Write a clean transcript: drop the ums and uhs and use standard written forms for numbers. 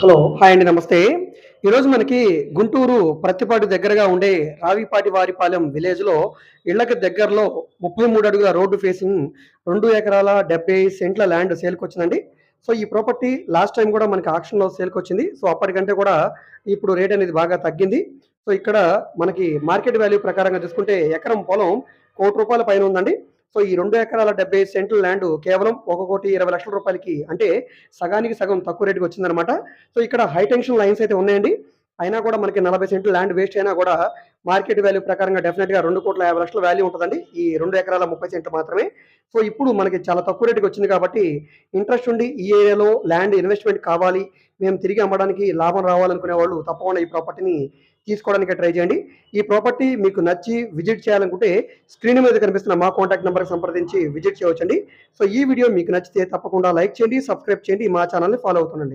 Hello. Hi అండి. నమస్తే. ఈరోజు మనకి గుంటూరు ప్రత్తిపాడు దగ్గరగా ఉండే రావిపాటి వారిపాలెం విలేజ్‌లో ఇళ్ళకి దగ్గరలో 33 అడుగుల రోడ్డు ఫేసింగ్ 2 ఎకరాల 70 సెంట్ల ల్యాండ్ సేల్‌కొచ్చిందండి. సో, ఈ ప్రాపర్టీ లాస్ట్ టైమ్ గూడా మనకి ఆక్షన్‌లో సేల్‌కొచ్చింది. సో, అప్పటికంటే కూడా ఇప్పుడు రేట్ అనేది బాగా తగ్గింది. సో, ఇక్కడ మనకి మార్కెట్ వాల్యూ ప్రకారంగా చూసుకుంటే ఎకరం పొలం రూ. 1,00,00,000 పైన ఉందండి. సో, ఈ 2 ఎకరాల 70 సెంట్ల ల్యాండ్ కేవలం రూ. 1,20,00,000కి అంటే సగానికి సగం తక్కువ రేట్‌కి వచ్చిందనమాట. సో, ఇక్కడ హై టెన్షన్ లైన్స్ అయితే ఉన్నాయండి. అయినా కూడా మనకి 40 సెంట్లు ల్యాండ్ వేస్ట్ అయినా కూడా మార్కెట్ వాల్యూ ప్రకారంగా డెఫినిట్‌గా 2,50,00,000 వాల్యూ ఉంటదండి. ఈ 2 ఎకరాల 30 సెంట్లు మాత్రమే. సో, ఇప్పుడు మనకి చాలా తక్కువ రేట్‌కి వచ్చింది కాబట్టి ఇంట్రెస్ట్ ఉండి ఈ ఏరియాలో ల్యాండ్ ఇన్వెస్ట్‌మెంట్ కావాలి, మేము తిరిగి అమ్మడానికి లాభం రావాలనుకునే వాళ్ళు తప్పకుండా ఈ ప్రాపర్టీని తీసుకోవడానికి ట్రై చేయండి. ఈ ప్రాపర్టీ మీకు నచ్చి విజిట్ చేయాలనుకుంటే స్క్రీన్ మీద కనిపిస్తున్న మా కాంటాక్ట్ నంబర్‌కి సంప్రదించి విజిట్ చేయవచ్చండి. సో, ఈ వీడియో మీకు నచ్చితే తప్పకుండా లైక్ చేయండి, సబ్స్క్రైబ్ చేయండి, మా ఛానెల్‌ని ఫాలో అవుతుండండి.